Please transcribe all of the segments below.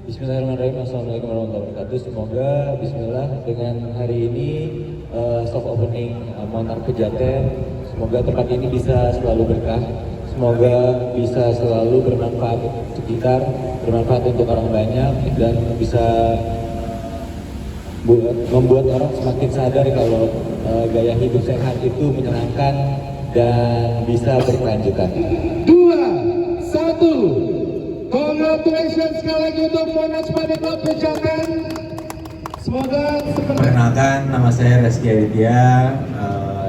Bismillahirrahmanirrahim. Assalamualaikum warahmatullahi wabarakatuh. Semoga Bismillah dengan hari ini soft opening Monarch Pejaten. Semoga tempat ini bisa selalu berkah. Semoga bisa selalu bermanfaat untuk sekitar, bermanfaat untuk orang banyak, dan bisa membuat orang semakin sadar kalau gaya hidup sehat itu menyenangkan dan bisa berkelanjutan. 2, 1. Congratulations sekali lagi untuk Monarch Club Pejaten. Semoga perkenalkan, nama saya Reski Aditya.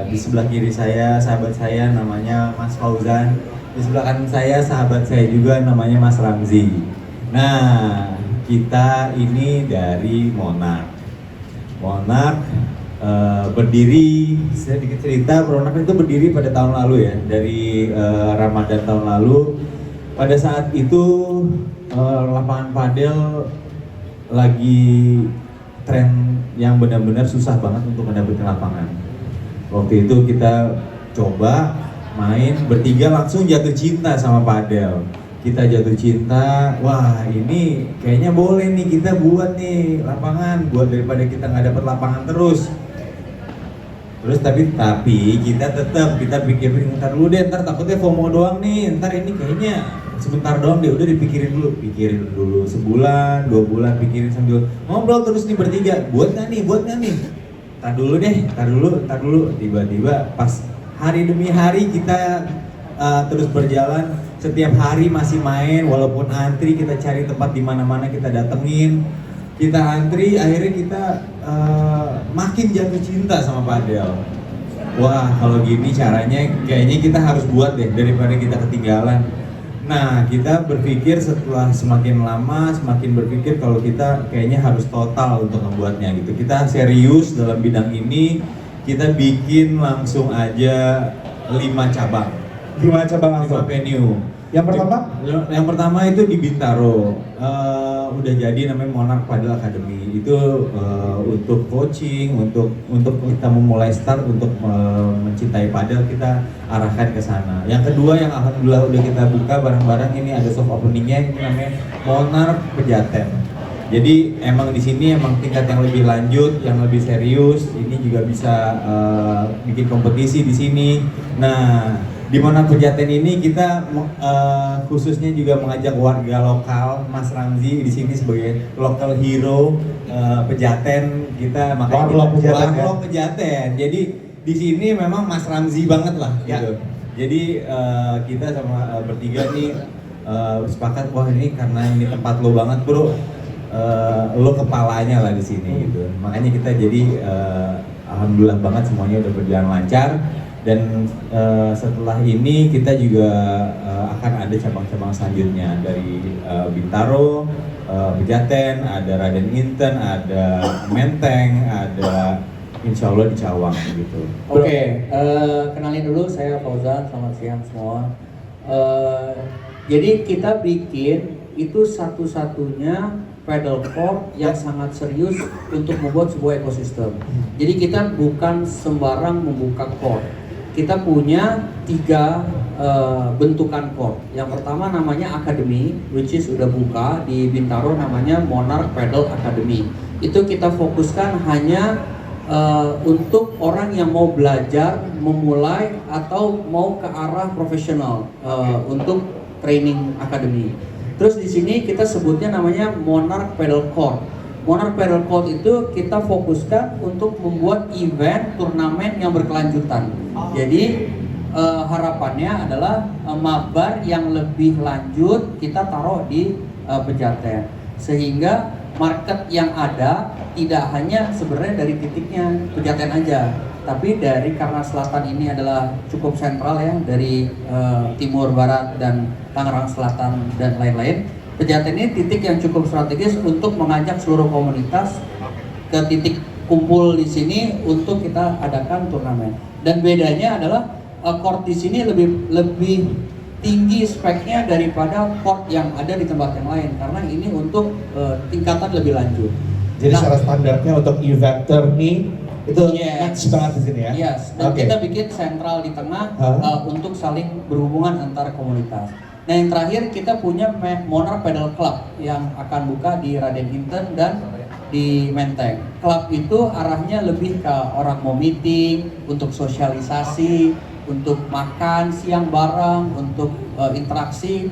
Di sebelah kiri saya sahabat saya namanya Mas Fauzan. Di sebelah kanan saya sahabat saya juga namanya Mas Ramzi. Nah, kita ini dari Monarch. Berdiri, sedikit cerita, Monarch itu berdiri pada tahun lalu ya, dari Ramadan tahun lalu. Pada saat itu lapangan padel lagi tren yang benar-benar susah banget untuk mendapatkan lapangan. Waktu itu kita coba main bertiga, langsung jatuh cinta sama padel. Kita jatuh cinta, wah ini kayaknya boleh nih kita buat nih lapangan, buat daripada kita nggak dapat lapangan terus. Tapi kita tetap pikirin, ntar dulu deh, ntar takutnya FOMO doang nih, ntar ini kayaknya sebentar doang deh, udah pikirin dulu sebulan, 2 bulan, pikirin sambil ngobrol terus nih bertiga, buat nggak nih, tar dulu, tiba-tiba pas hari demi hari kita terus berjalan, setiap hari masih main, walaupun antri kita cari tempat di mana-mana kita datengin, kita antri, akhirnya kita makin jatuh cinta sama padel. Wah, kalau gini caranya kayaknya kita harus buat deh daripada kita ketinggalan. Nah, kita berpikir setelah semakin lama semakin berpikir kalau kita kayaknya harus total untuk membuatnya gitu. Kita serius dalam bidang ini, kita bikin langsung aja 5 cabang. 5 cabang langsung. 5 venue. Yang pertama itu di Bintaro, udah jadi namanya Monarch Padel Academy. Itu untuk coaching, untuk kita memulai start untuk mencintai padel, kita arahkan ke sana. Yang kedua yang alhamdulillah udah kita buka bareng-bareng, ini ada soft openingnya, ini namanya Monarch Pejaten. Jadi emang di sini emang tingkat yang lebih lanjut, yang lebih serius. Ini juga bisa bikin kompetisi di sini. Nah, di Monarch Pejaten ini kita khususnya juga mengajak warga lokal, Mas Ramzi di sini sebagai local hero Pejaten. Kita makanya Warlock Pejaten. Jadi di sini memang Mas Ramzi banget lah gitu. Jadi kita sama bertiga nih sepakat, wah ini karena ini tempat lo banget bro, lo kepalanya lah di sini gitu. Makanya kita jadi alhamdulillah banget semuanya udah berjalan lancar. Dan setelah ini kita juga akan ada cabang-cabang selanjutnya dari Bintaro, Pejaten, ada Raden Inten, ada Menteng, ada insya Allah di Cawang gitu. Oke, kenalin dulu, saya Fauzan, selamat siang semua. Jadi kita bikin itu satu-satunya paddle court yang sangat serius untuk membuat sebuah ekosistem. Jadi kita bukan sembarang membuka court. Kita punya 3 bentukan court. Yang pertama namanya Academy, which is udah buka di Bintaro, namanya Monarch Padel Academy. Itu kita fokuskan hanya untuk orang yang mau belajar, memulai atau mau ke arah profesional untuk training academy. Terus di sini kita sebutnya namanya Monarch Padel Court. Monarch Padel Court itu kita fokuskan untuk membuat event turnamen yang berkelanjutan. Jadi harapannya adalah mabar yang lebih lanjut kita taruh di Pejaten, sehingga market yang ada tidak hanya sebenarnya dari titiknya Pejaten aja, tapi dari karena selatan ini adalah cukup sentral ya, dari timur, barat, dan Tangerang Selatan dan lain-lain. Pejaten ini titik yang cukup strategis untuk mengajak seluruh komunitas ke titik kumpul di sini untuk kita adakan turnamen. Dan bedanya adalah court di sini lebih tinggi speknya daripada court yang ada di tempat yang lain, karena ini untuk tingkatan lebih lanjut. Jadi secara standarnya untuk event nih itu match banget di sini ya. Yes, dan kita bikin sentral di tengah untuk saling berhubungan antar komunitas. Nah yang terakhir kita punya Monarch Paddle Club yang akan buka di Raden Inten dan di Menteng. Club itu arahnya lebih ke orang mau meeting, untuk sosialisasi, untuk makan siang bareng, untuk interaksi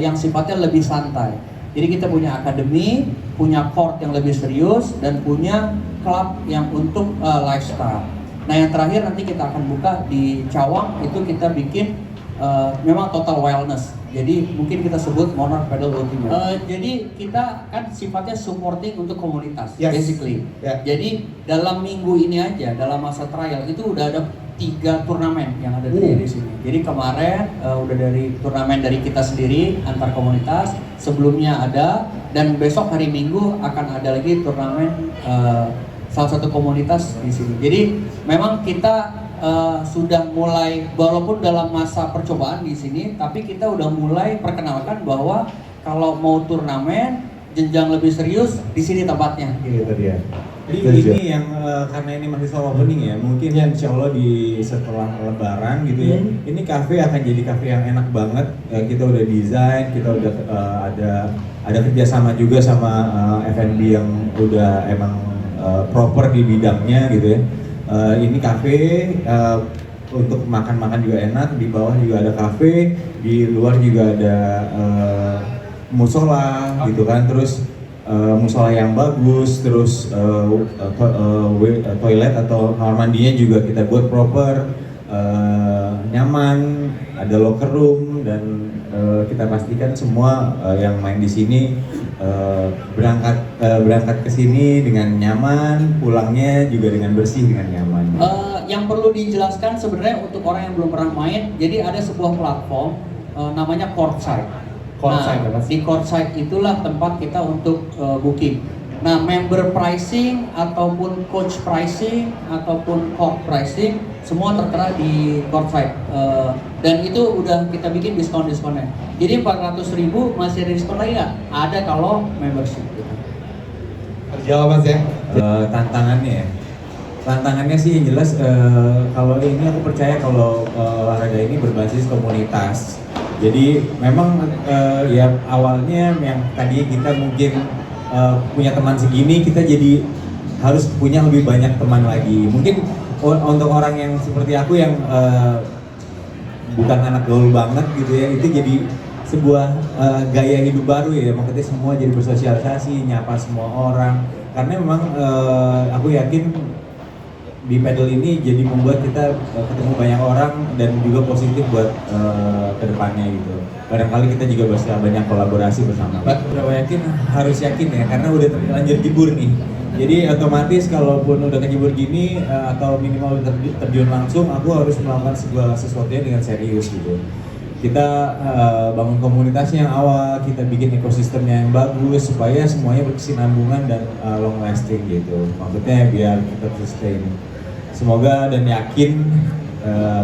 yang sifatnya lebih santai. Jadi kita punya akademi, punya court yang lebih serius, dan punya club yang untuk lifestyle. Nah yang terakhir nanti kita akan buka di Cawang, itu kita bikin memang total wellness. Jadi mungkin kita sebut Monarch Paddle Ultimate. Jadi kita kan sifatnya supporting untuk komunitas, basically. Yeah. Jadi dalam minggu ini aja, dalam masa trial itu udah ada 3 turnamen yang ada di sini. Jadi kemarin udah dari turnamen dari kita sendiri antar komunitas, sebelumnya ada, dan besok hari Minggu akan ada lagi turnamen salah satu komunitas di sini. Jadi memang kita sudah mulai, walaupun dalam masa percobaan di sini, tapi kita udah mulai perkenalkan bahwa kalau mau turnamen jenjang lebih serius di sini tempatnya. Gitu dia. Jadi ini yang karena ini masih soft opening ya, mungkin insya Allah di setelah Lebaran gitu ya, ini kafe akan jadi kafe yang enak banget. Kita udah desain, kita udah ada kerjasama juga sama F&B yang udah emang proper di bidangnya gitu ya. Ini kafe untuk makan-makan juga enak, di bawah juga ada kafe, di luar juga ada musola gitu kan, terus musola yang bagus, terus toilet atau kamar mandinya juga kita buat proper, nyaman, ada locker room, dan kita pastikan semua yang main di sini berangkat ke sini dengan nyaman, pulangnya juga dengan bersih, dengan nyaman. Yang perlu dijelaskan sebenarnya untuk orang yang belum pernah main, jadi ada sebuah platform namanya Courtside. Di Courtside itulah tempat kita untuk booking. Nah, member pricing ataupun coach pricing ataupun court pricing semua tertera di Courtside. Dan itu udah kita bikin diskon-diskonnya. Jadi 400.000 masih ada diskon lagi nggak? Ada kalau membership. Terjawab Mas ya. Tantangannya sih yang jelas, kalau ini aku percaya kalau olahraga ini berbasis komunitas. Jadi memang ya awalnya yang tadi kita mungkin punya teman segini, kita jadi harus punya lebih banyak teman lagi. Mungkin untuk orang yang seperti aku yang bukan anak gaul banget gitu ya, itu jadi sebuah gaya hidup baru ya. Maksudnya semua jadi bersosialisasi, nyapa semua orang. Karena memang aku yakin di paddle ini jadi membuat kita ketemu banyak orang dan juga positif buat kedepannya gitu. Barangkali kita juga bisa banyak kolaborasi bersama. Udah yakin, harus yakin ya, karena udah terlanjur jebur nih. Jadi otomatis kalaupun udah kejebur gini atau minimal terjun langsung, aku harus melakukan sesuatunya dengan serius gitu. Kita bangun komunitasnya yang awal, kita bikin ekosistemnya yang bagus supaya semuanya berkesinambungan dan long lasting gitu. Maksudnya biar kita sustain. Semoga dan yakin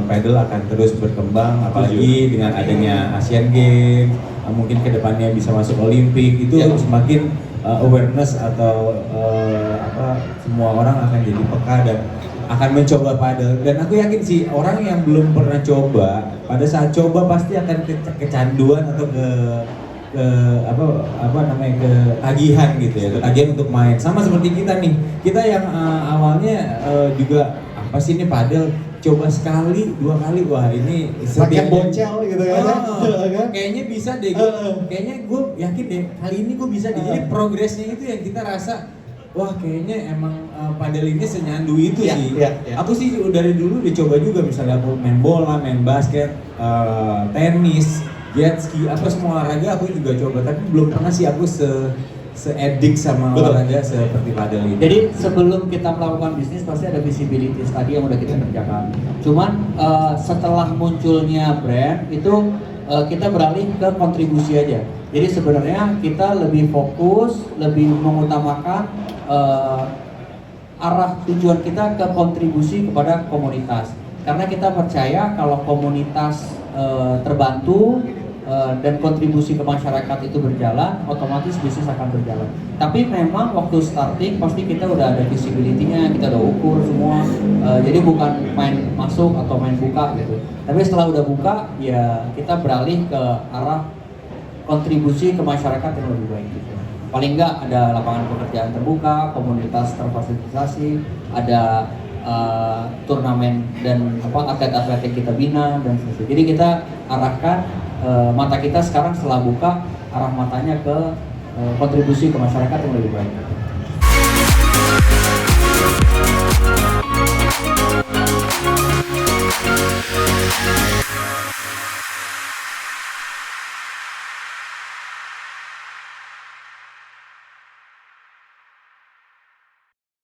paddle akan terus berkembang, apalagi dengan adanya Asian Games, mungkin kedepannya bisa masuk Olimpik, itu semakin awareness atau semua orang akan jadi peka dan akan mencoba paddle. Dan aku yakin sih orang yang belum pernah coba, pada saat coba pasti akan kecanduan atau ketagihan gitu ya, ketagihan untuk main. Sama seperti kita nih, kita yang awalnya juga apa sih ini paddle, coba sekali, 2 kali, wah ini pakai bocel gitu kan. Kayaknya bisa deh, kayaknya gue yakin deh kali ini gue bisa deh. Jadi progresnya itu yang kita rasa, wah kayaknya emang paddle ini senyandu itu sih. Aku sih dari dulu dicoba juga, misalnya aku main bola, main basket, tenis, jet ski, apa semua olahraga aku juga coba, tapi belum pernah sih aku se-edik sama olahraga seperti paddle ini. Jadi sebelum kita melakukan bisnis pasti ada visibility tadi yang udah kita kerjakan. Cuman setelah munculnya brand itu kita beralih ke kontribusi aja. Jadi sebenarnya kita lebih fokus, lebih mengutamakan arah tujuan kita ke kontribusi kepada komunitas. Karena kita percaya kalau komunitas terbantu, dan kontribusi ke masyarakat itu berjalan, otomatis bisnis akan berjalan. Tapi memang waktu starting pasti kita udah ada visibility-nya, kita udah ukur semua. Jadi bukan main masuk atau main buka gitu. Tapi setelah udah buka, ya kita beralih ke arah kontribusi ke masyarakat yang lebih baik gitu. Paling enggak ada lapangan pekerjaan terbuka, komunitas terfasilitasi, ada turnamen dan atlet-atlet yang kita bina dan sebagainya. Jadi kita arahkan mata kita sekarang setelah buka, arah matanya ke kontribusi ke masyarakat yang lebih baik.